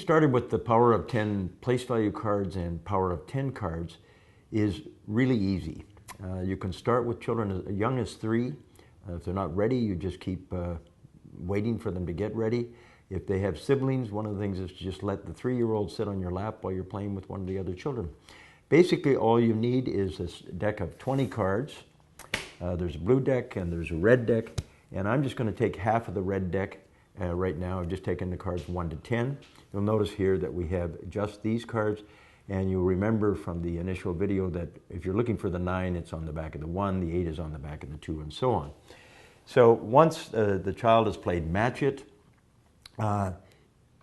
started with the Power of 10 place value cards and Power of 10 cards is really easy. You can start with children as young as 3. If they're not ready, you just keep waiting for them to get ready. If they have siblings, one of the things is to just let the 3-year-old sit on your lap while you're playing with one of the other children. Basically, all you need is this deck of 20 cards. There's a blue deck and there's a red deck, and I'm just going to take half of the red deck right now. I've just taken the cards 1 to 10. You'll notice here that we have just these cards, and you'll remember from the initial video that if you're looking for the 9, it's on the back of the 1, the 8 is on the back of the 2, and so on. So once the child has played Match It, or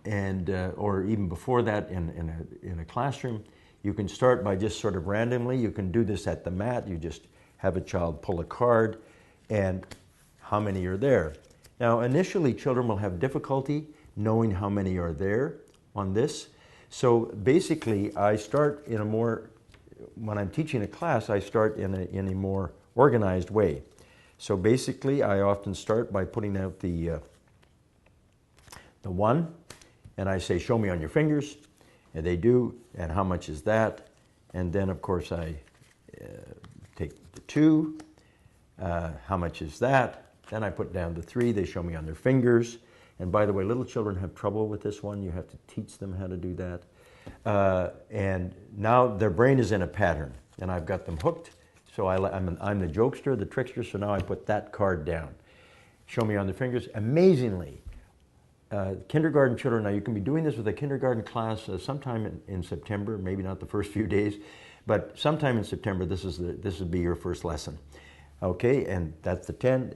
even before that in a classroom, you can start by just sort of randomly. You can do this at the mat. You just have a child pull a card and how many are there. Now initially children will have difficulty knowing how many are there on this. So basically I start in a more, when I'm teaching a class, I start in a more organized way. So basically I often start by putting out the 1, and I say, show me on your fingers, and they do, and how much is that? And then of course I take the 2, how much is that? Then I put down the 3, they show me on their fingers. And by the way, little children have trouble with this one. You have to teach them how to do that. And now their brain is in a pattern, and I've got them hooked. So I'm the jokester, the trickster, so now I put that card down. Show me on their fingers. Amazingly, kindergarten children, now you can be doing this with a kindergarten class sometime in September, maybe not the first few days, but sometime in September, this will be your first lesson. Okay, and that's the 10.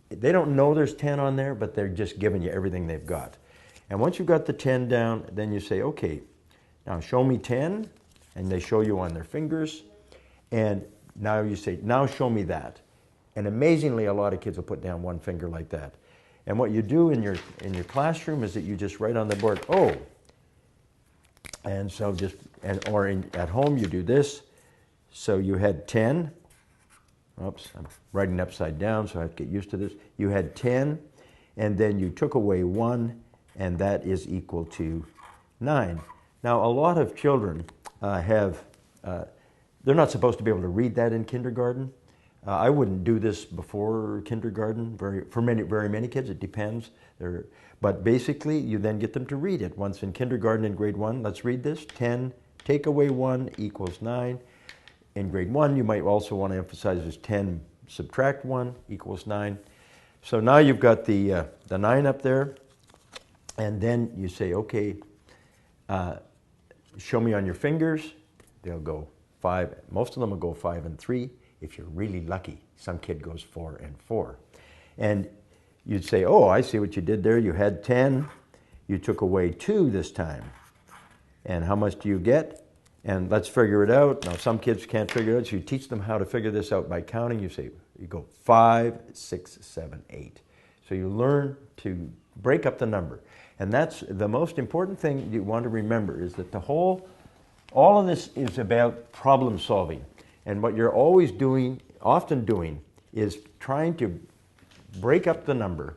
They don't know there's 10 on there, but they're just giving you everything they've got. And once you've got the 10 down, then you say, okay, now show me 10, and they show you on their fingers, and now you say, now show me that. And amazingly, a lot of kids will put down 1 finger like that. And what you do in your classroom is that you just write on the board, oh, and so at home you do this. So you had 10. Oops, I'm writing upside down, so I have to get used to this. You had 10, and then you took away 1, and that is equal to 9. Now, a lot of children they're not supposed to be able to read that in kindergarten. I wouldn't do this before kindergarten for very many kids. It depends. But basically, you then get them to read it. Once in kindergarten in grade 1, let's read this. 10, take away 1 equals 9. In grade 1, you might also want to emphasize this 10 subtract 1 equals 9. So now you've got the 9 up there, and then you say, okay, show me on your fingers. They'll go 5. Most of them will go 5 and 3. If you're really lucky, some kid goes 4 and 4. And you'd say, oh, I see what you did there. You had 10. You took away 2 this time. And how much do you get? And let's figure it out. Now, some kids can't figure it out, so you teach them how to figure this out by counting. You say, you go 5, 6, 7, 8. So you learn to break up the number. And that's the most important thing you want to remember is that all of this is about problem solving. And what you're always doing, often doing, is trying to break up the number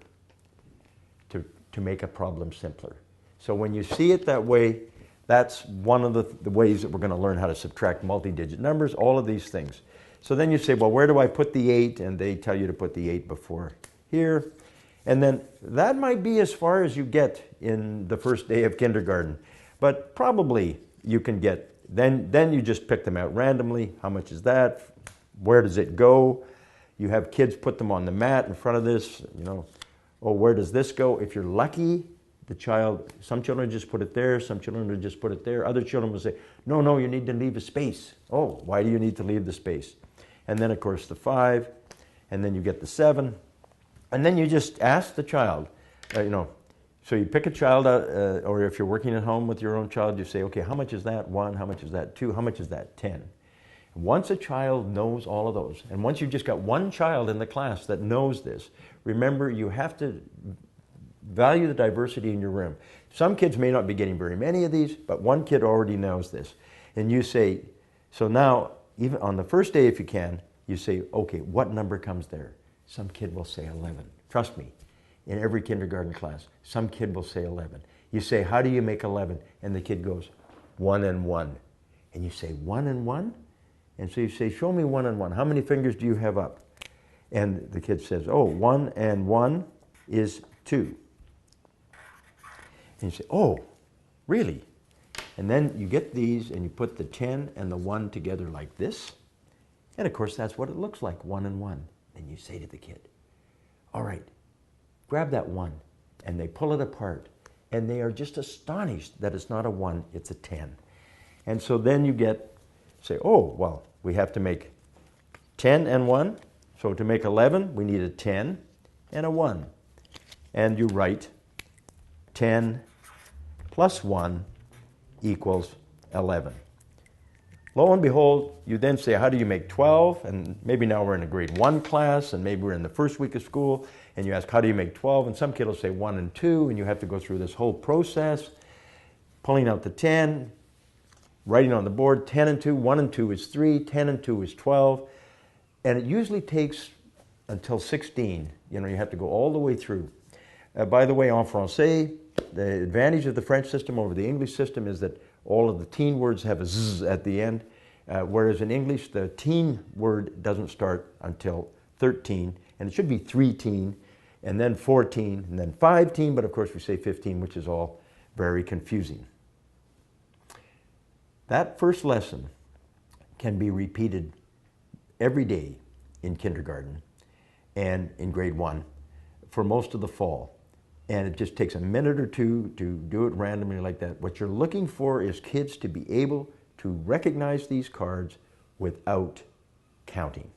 to make a problem simpler. So when you see it that way, that's one of the ways that we're going to learn how to subtract multi-digit numbers, all of these things. So then you say, well, where do I put the 8? And they tell you to put the 8 before here. And then that might be as far as you get in the first day of kindergarten. But probably you can get, then you just pick them out randomly. How much is that? Where does it go? You have kids put them on the mat in front of this, oh, where does this go? If you're lucky, some children just put it there, some children will just put it there. Other children will say, no, you need to leave a space. Oh, why do you need to leave the space? And then, of course, the 5, and then you get the 7. And then you just ask the child, so you pick a child out, or if you're working at home with your own child, you say, okay, how much is that 1? How much is that 2? How much is that 10? Once a child knows all of those, and once you've just got one child in the class that knows this, remember, you have to value the diversity in your room. Some kids may not be getting very many of these, but one kid already knows this. And you say, so now, even on the first day if you can, you say, okay, what number comes there? Some kid will say 11. Trust me, in every kindergarten class, some kid will say 11. You say, how do you make 11? And the kid goes, 1 and 1. And you say, 1 and 1? And so you say, show me 1 and 1. How many fingers do you have up? And the kid says, oh, 1 and 1 is 2. And you say, oh, really? And then you get these and you put the 10 and the 1 together like this. And of course, that's what it looks like, 1 and 1. And you say to the kid, all right, grab that 1. And they pull it apart. And they are just astonished that it's not a 1, it's a 10. And so then you say, oh, well, we have to make 10 and 1. So to make 11, we need a 10 and a 1. And you write 10 plus 1 equals 11. Lo and behold, you then say, how do you make 12? And maybe now we're in a grade 1 class, and maybe we're in the first week of school, and you ask, how do you make 12? And some kid will say 1 and 2, and you have to go through this whole process, pulling out the 10, writing on the board, 10 and 2, 1 and 2 is 3, 10 and 2 is 12, and it usually takes until 16. You have to go all the way through. By the way, en français, the advantage of the French system over the English system is that all of the teen words have a z at the end, whereas in English, the teen word doesn't start until 13, and it should be 3-teen, and then 14, and then 5-teen, but of course we say 15, which is all very confusing. That first lesson can be repeated every day in kindergarten and in grade 1 for most of the fall. And it just takes a minute or two to do it randomly like that. What you're looking for is kids to be able to recognize these cards without counting.